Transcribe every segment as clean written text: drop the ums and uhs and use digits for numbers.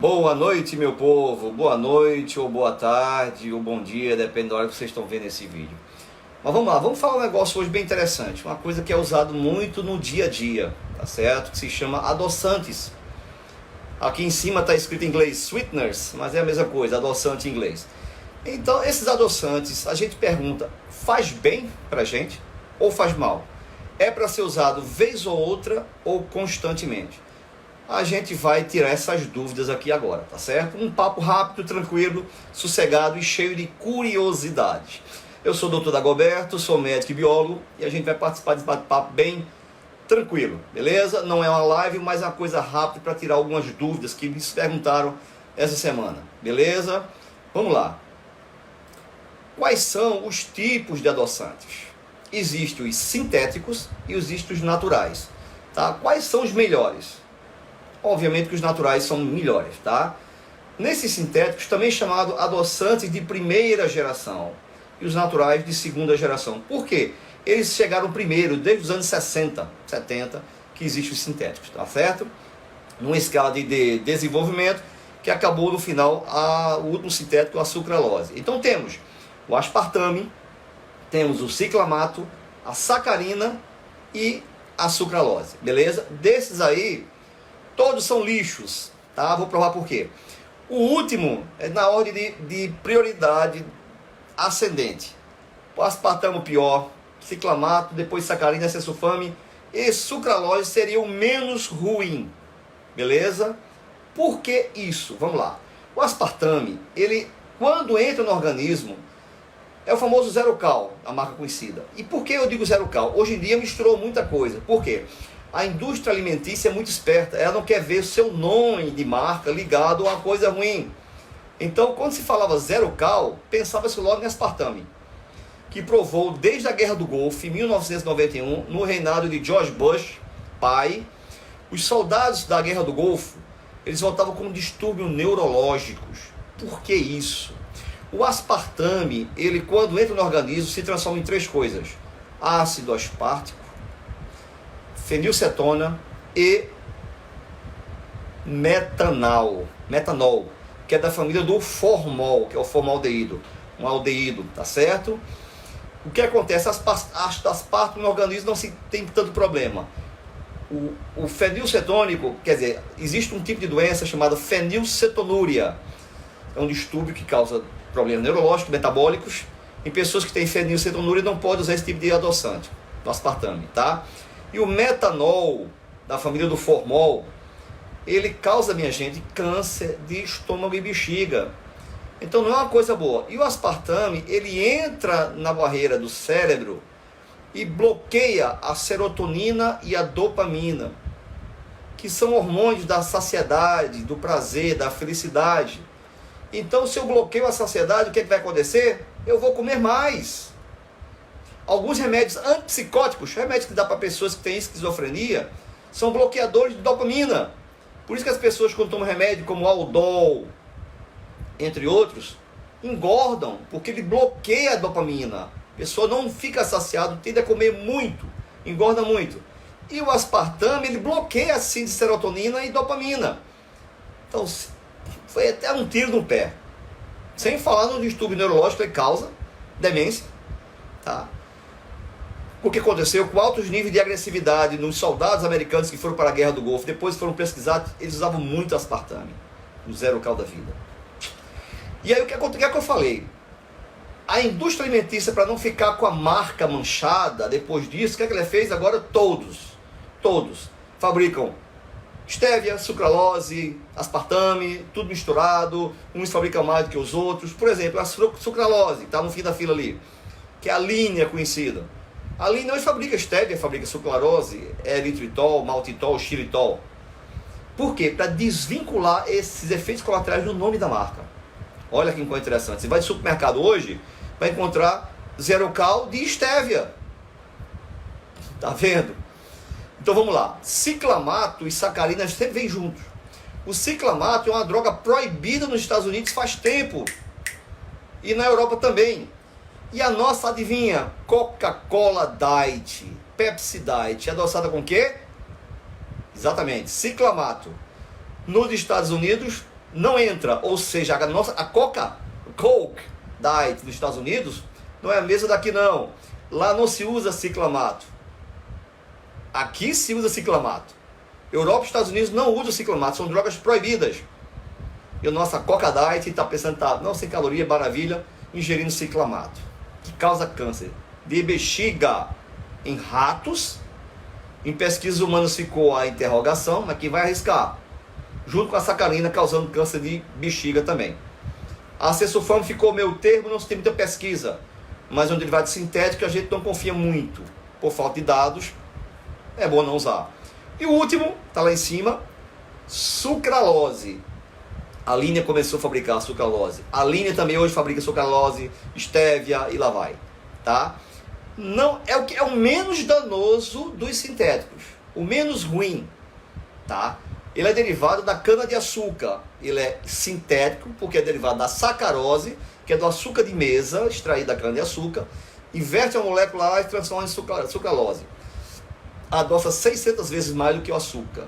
Boa noite, meu povo. Boa noite, ou boa tarde, ou bom dia, depende da hora que vocês estão vendo esse vídeo. Mas vamos lá, vamos falar um negócio hoje bem interessante. Uma coisa que é usado muito no dia a dia, tá certo? Que se chama adoçantes. Aqui em cima está escrito em inglês sweeteners, mas é a mesma coisa, adoçante em inglês. Então, esses adoçantes, a gente pergunta, faz bem pra gente ou faz mal? É para ser usado vez ou outra ou constantemente? A gente vai tirar essas dúvidas aqui agora, tá certo? Um papo rápido, tranquilo, sossegado e cheio de curiosidades. Eu sou o Dr. Dagoberto, sou médico e biólogo e a gente vai participar desse bate-papo bem tranquilo, beleza? Não é uma live, mas é uma coisa rápida para tirar algumas dúvidas que me perguntaram essa semana, beleza? Vamos lá. Quais são os tipos de adoçantes? Existem os sintéticos e existem os naturais, tá? Quais são os melhores? Obviamente que os naturais são melhores, tá? Nesses sintéticos, também chamado adoçantes de primeira geração e os naturais de segunda geração. Por quê? Eles chegaram primeiro, desde os anos 60, 70, que existem os sintéticos, tá certo? Numa escala de desenvolvimento que acabou no final o último sintético, a sucralose. Então temos o aspartame, temos o ciclamato, a sacarina e a sucralose, beleza? Desses aí, todos são lixos, tá? Vou provar por quê. O último é na ordem de prioridade ascendente. O aspartame pior, ciclamato, depois sacarina, sulfame e sucralose seria o menos ruim, beleza? Por que isso? Vamos lá. O aspartame, ele quando entra no organismo, é o famoso zero cal, a marca conhecida. E por que eu digo zero cal? Hoje em dia misturou muita coisa. Por quê? A indústria alimentícia é muito esperta, ela não quer ver o seu nome de marca ligado a uma coisa ruim. Então, quando se falava zero cal, pensava-se logo em aspartame, que provou desde a Guerra do Golfo, em 1991, no reinado de George Bush, pai, os soldados da Guerra do Golfo, eles voltavam com distúrbios neurológicos. Por que isso? O aspartame, ele quando entra no organismo, se transforma em três coisas: ácido aspartico, fenilcetona e metanol, que é da família do formol, que é o formaldeído, um aldeído, tá certo? O que acontece? As partes no organismo não se tem tanto problema. O fenilcetônico, quer dizer, existe um tipo de doença chamada fenilcetonúria, é um distúrbio que causa problemas neurológicos, metabólicos, em pessoas que têm fenilcetonúria não podem usar esse tipo de adoçante, do aspartame, tá? E o metanol, da família do formol, ele causa, minha gente, câncer de estômago e bexiga. Então não é uma coisa boa. E o aspartame, ele entra na barreira do cérebro e bloqueia a serotonina e a dopamina, que são hormônios da saciedade, do prazer, da felicidade. Então, se eu bloqueio a saciedade, o que vai acontecer? Eu vou comer mais. Alguns remédios antipsicóticos, remédios que dá para pessoas que têm esquizofrenia, são bloqueadores de dopamina. Por isso que as pessoas, quando tomam remédio como Aldol, entre outros, engordam, porque ele bloqueia a dopamina. A pessoa não fica saciada, tende a comer muito, engorda muito. E o aspartame, ele bloqueia a síntese de serotonina e dopamina. Então, foi até um tiro no pé. Sem falar no distúrbio neurológico que causa demência, tá? O que aconteceu com altos níveis de agressividade nos soldados americanos que foram para a Guerra do Golfo, depois foram pesquisados, eles usavam muito aspartame, o zero cal da vida. E aí o que aconteceu, que eu falei? A indústria alimentícia, para não ficar com a marca manchada depois disso, o que ela fez agora? Todos fabricam estévia, sucralose, aspartame, tudo misturado, uns fabricam mais do que os outros. Por exemplo, a sucralose, que está no fim da fila ali, que é a linha conhecida. A linha hoje fabrica estévia, fabrica sucralose, eritritol, maltitol, xilitol. Por quê? Para desvincular esses efeitos colaterais do nome da marca. Olha que coisa interessante. Você vai no supermercado hoje, vai encontrar zero cal de estévia. Tá vendo? Então vamos lá. Ciclamato e sacarina sempre vêm juntos. O ciclamato é uma droga proibida nos Estados Unidos faz tempo. E na Europa também. E a nossa, adivinha? Coca-Cola Diet, Pepsi Diet, adoçada com o quê? Exatamente, ciclamato. Nos Estados Unidos, não entra, ou seja, a Coke Diet dos Estados Unidos não é a mesma daqui não. Lá não se usa ciclamato. Aqui se usa ciclamato. Europa e Estados Unidos não usam ciclamato, são drogas proibidas. E a nossa Coca Diet está pensando, tá, não, sem caloria, maravilha, ingerindo ciclamato, que causa câncer de bexiga em ratos. Em pesquisas humanas ficou a interrogação, mas quem vai arriscar? Junto com a sacarina, causando câncer de bexiga também. A acesulfame ficou meio termo, não se tem muita pesquisa, mas é um derivado sintético, a gente não confia muito, por falta de dados, é bom não usar. E o último, está lá em cima, sucralose. A Linea começou a fabricar sucralose. A Linea também hoje fabrica sucralose, estévia e lá vai, tá? Não é o que é o menos danoso dos sintéticos, o menos ruim, tá? Ele é derivado da cana-de-açúcar. Ele é sintético porque é derivado da sacarose, que é do açúcar de mesa, extraído da cana-de-açúcar, inverte a molécula lá e transforma em sucralose. Adoça 600 vezes mais do que o açúcar,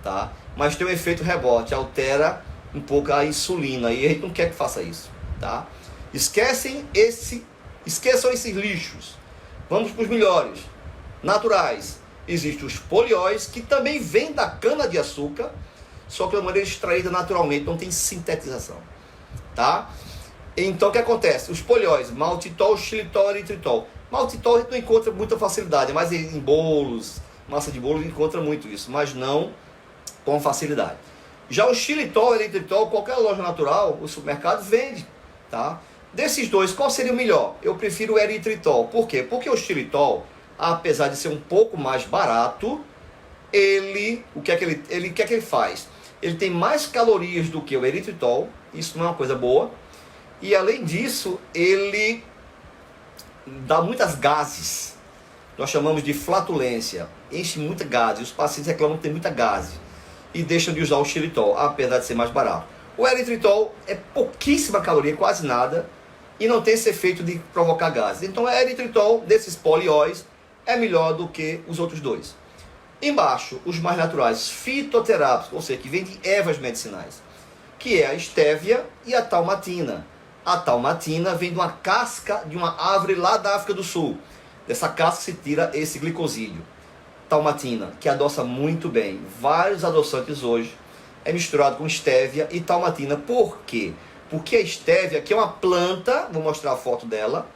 tá? Mas tem um efeito rebote, altera um pouco a insulina e a gente não quer que faça isso, tá? Esqueçam esses lixos. Vamos para os melhores, naturais. Existem os polióis, que também vêm da cana-de-açúcar, só que de uma maneira extraída naturalmente, não tem sintetização, tá? Então o que acontece? Os polióis, maltitol, xilitol, eritritol. Maltitol a gente não encontra muita facilidade, mas em bolos, massa de bolo encontra muito isso, mas não com facilidade. Já o xilitol, eritritol, qualquer loja natural, o supermercado vende, tá? Desses dois, qual seria o melhor? Eu prefiro o eritritol. Por quê? Porque o xilitol, apesar de ser um pouco mais barato, o que é que ele faz? Ele tem mais calorias do que o eritritol, isso não é uma coisa boa, e além disso, ele dá muitas gases, nós chamamos de flatulência, enche muita gase, os pacientes reclamam que tem muita gase, e deixam de usar o xilitol, apesar de ser mais barato. O eritritol é pouquíssima caloria, quase nada, e não tem esse efeito de provocar gases. Então o eritritol desses polióis é melhor do que os outros dois. Embaixo, os mais naturais, fitoterápicos, ou seja, que vêm de ervas medicinais, que é a estévia e a talmatina. A talmatina vem de uma casca de uma árvore lá da África do Sul. Dessa casca se tira esse glicosídeo. Talmatina, que adoça muito bem. Vários adoçantes hoje é misturado com estévia e talmatina. Por quê? Porque a estévia, que é uma planta, vou mostrar a foto dela,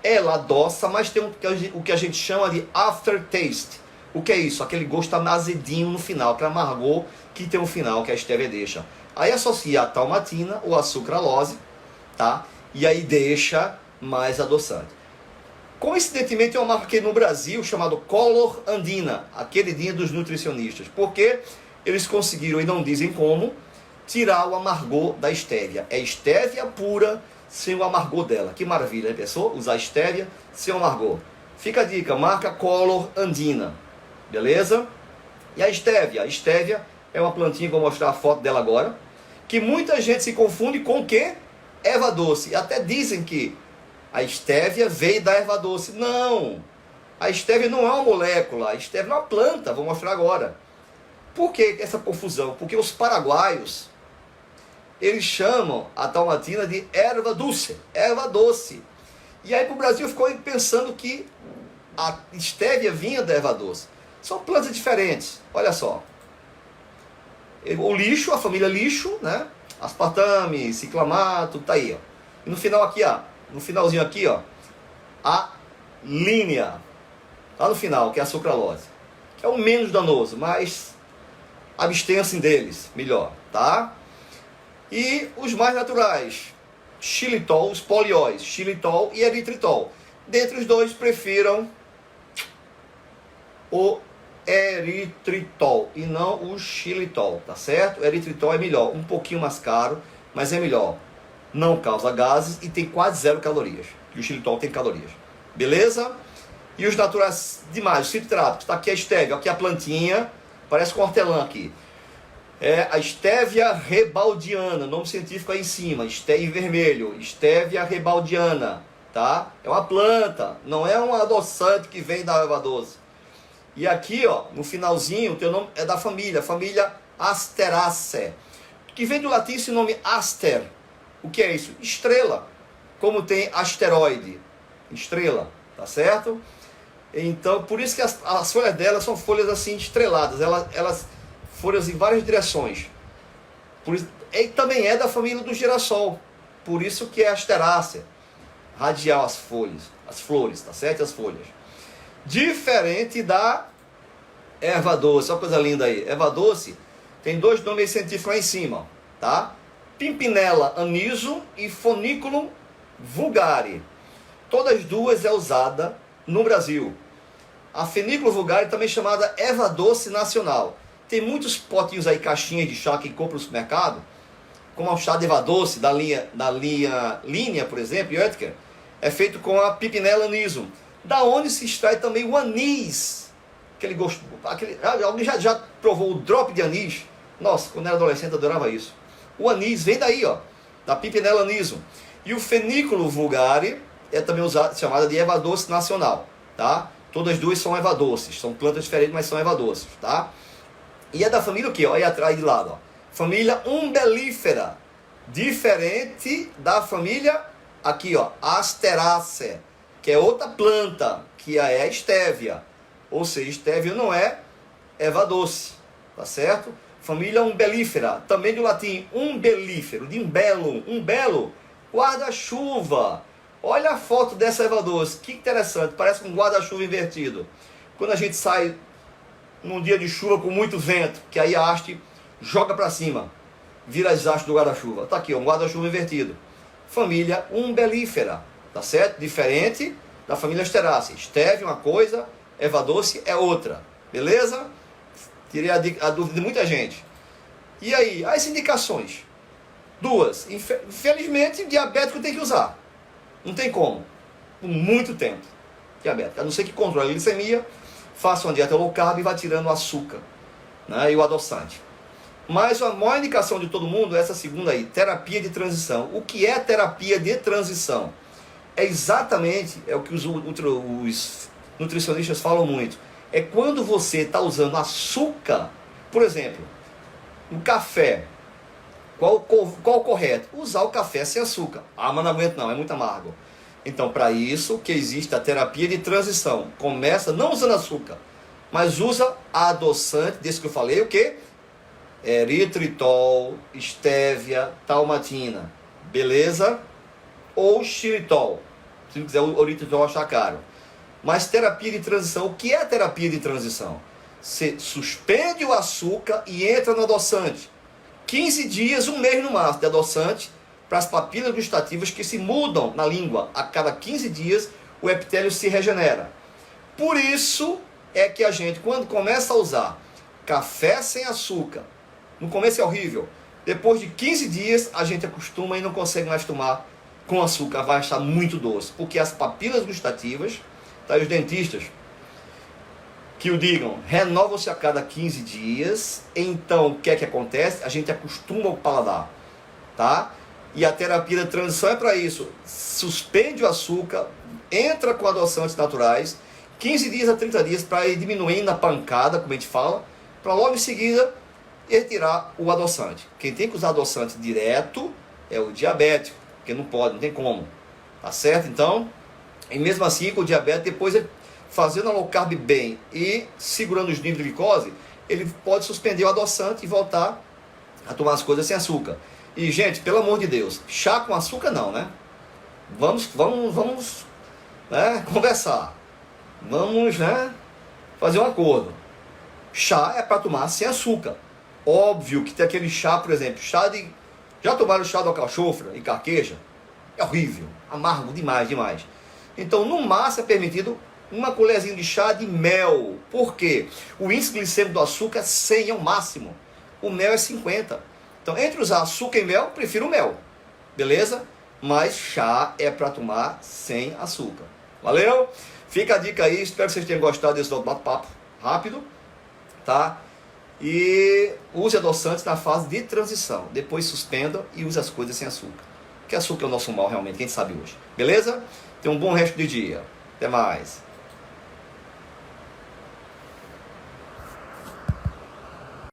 ela adoça, mas tem o que a gente chama de aftertaste. O que é isso? Aquele gosto azedinho no final, aquele amargor que tem um final, que a estévia deixa. Aí associa a talmatina ou a sucralose, tá? E aí deixa mais adoçante. Coincidentemente, tem uma marca aqui no Brasil chamada Color Andina, a queridinha dos nutricionistas, porque eles conseguiram, e não dizem como, tirar o amargor da estévia. É estévia pura, sem o amargor dela. Que maravilha, né, pessoal? Usar estévia sem o amargor. Fica a dica, marca Color Andina. Beleza? E a estévia? A estévia é uma plantinha, vou mostrar a foto dela agora, que muita gente se confunde com o quê? Erva doce. Até dizem que a estévia veio da erva doce. Não! A estévia não é uma molécula, a estévia é uma planta, vou mostrar agora. Por que essa confusão? Porque os paraguaios, eles chamam a talmatina de erva doce, erva doce. E aí para o Brasil ficou pensando que a estévia vinha da erva doce. São plantas diferentes, olha só. O lixo, a família lixo, né? Aspartame, ciclamato, tá aí, ó. E no final aqui, ó, no finalzinho aqui, ó, a Linea, lá no final, que é a sucralose, que é o menos danoso, mas abstenham-se deles, melhor, tá? E os mais naturais, xilitol, os polióis, xilitol e eritritol. Dentre os dois, prefiram o eritritol e não o xilitol, tá certo? O eritritol é melhor, um pouquinho mais caro, mas é melhor. Não causa gases e tem quase 0 calorias. E o xilitol tem calorias. Beleza? E os naturais demais, os fitoterápicos. Tá aqui a estévia, aqui a plantinha, parece com hortelã aqui. É a estévia rebaldiana, nome científico aí em cima, estévia vermelho, estévia rebaldiana, tá? É uma planta, não é um adoçante que vem da erva doce. E aqui, ó, no finalzinho, o teu nome é da família Asteraceae. que vem do latim esse nome aster. O que é isso? Estrela. Como tem asteroide, estrela, tá certo? Então, por isso que as folhas dela são folhas assim estreladas, elas folhas em várias direções. Por isso, e também é da família do girassol, por isso que é asterácea, radial as flores, tá certo? As folhas. Diferente da erva doce, olha que coisa linda aí. Erva doce tem dois nomes científicos lá em cima, tá? Pimpinella aniso e Foeniculum vulgare. Todas duas é usada no Brasil. A Foeniculum vulgare também chamada erva doce nacional. Tem muitos potinhos aí, caixinhas de chá que compra no supermercado, como o chá de erva doce da linha, por exemplo, Oetker, é feito com a Pimpinella aniso, da onde se extrai também o anis. Aquele gosto, alguém já provou o drop de anis? Nossa, quando eu era adolescente eu adorava isso. O anis vem daí, ó, da Pimpinella aniso. E o Foeniculum vulgare é também chamada de erva doce nacional, tá? Todas duas são erva doces, são plantas diferentes, mas são erva doces, tá? E é da família o quê? Olha aí atrás de lado, ó. Família umbelífera, diferente da família aqui, ó, Asteraceae, que é outra planta, que é a estévia. Ou seja, estévia não é erva doce, tá certo? Família umbelífera, também do latim umbelífero, de umbelo, guarda-chuva. Olha a foto dessa erva doce, que interessante, parece um guarda-chuva invertido. Quando a gente sai num dia de chuva com muito vento, que aí a haste joga para cima, vira as hastes do guarda-chuva. Tá aqui, ó, um guarda-chuva invertido. Família umbelífera, tá certo? Diferente da família Asteraceae. Estévia uma coisa, erva doce é outra. Beleza? Tirei a dúvida de muita gente. E aí, as indicações? Duas. Infelizmente, diabético tem que usar. Não tem como. Por muito tempo. Diabético. A não ser que controle a glicemia, faça uma dieta low carb e vá tirando o açúcar, né, e o adoçante. Mas a maior indicação de todo mundo é essa segunda aí, terapia de transição. O que é terapia de transição? É exatamente o que os nutricionistas falam muito. É quando você está usando açúcar, por exemplo, no café. Qual o correto? Usar o café sem açúcar. Ah, mas não aguento não, é muito amargo. Então, para isso que existe a terapia de transição. Começa não usando açúcar, mas usa adoçante, desse que eu falei, o quê? Eritritol, estévia, talmatina. Beleza? Ou xilitol. Se não quiser o eritritol, achar caro. Mas terapia de transição, o que é terapia de transição? Você suspende o açúcar e entra no adoçante. 15 dias, um mês no máximo de adoçante, para as papilas gustativas que se mudam na língua. A cada 15 dias, o epitélio se regenera. Por isso é que a gente, quando começa a usar café sem açúcar, no começo é horrível, depois de 15 dias, a gente acostuma e não consegue mais tomar com açúcar, vai achar muito doce. Porque as papilas gustativas, tá, os dentistas que o digam, renovam-se a cada 15 dias. Então, o que é que acontece? A gente acostuma o paladar, tá? E a terapia da transição é para isso. Suspende o açúcar, entra com adoçantes naturais, 15 dias a 30 dias para ir diminuindo a pancada, como a gente fala, para logo em seguida retirar o adoçante. Quem tem que usar adoçante direto é o diabético, porque não pode, não tem como. Tá certo? Então, e mesmo assim, com o diabetes, depois ele fazendo a low carb bem e segurando os níveis de glicose, ele pode suspender o adoçante e voltar a tomar as coisas sem açúcar. E, gente, pelo amor de Deus, chá com açúcar não, né? Vamos né, conversar. Vamos, né, fazer um acordo. Chá é para tomar sem açúcar. Óbvio que tem aquele chá, por exemplo, chá de... Já tomaram chá do alcachofra e carqueja? É horrível, amargo demais, demais. Então, no máximo é permitido uma colherzinha de chá de mel. Por quê? O índice glicêmico do açúcar é 100 é o máximo. O mel é 50. Então, entre usar açúcar e mel, prefiro o mel. Beleza? Mas chá é para tomar sem açúcar. Valeu? Fica a dica aí. Espero que vocês tenham gostado desse bate-papo rápido. Tá? E use adoçantes na fase de transição. Depois suspenda e use as coisas sem açúcar. Porque açúcar é o nosso mal realmente, quem sabe hoje. Beleza? Tenha um bom resto de dia. Até mais.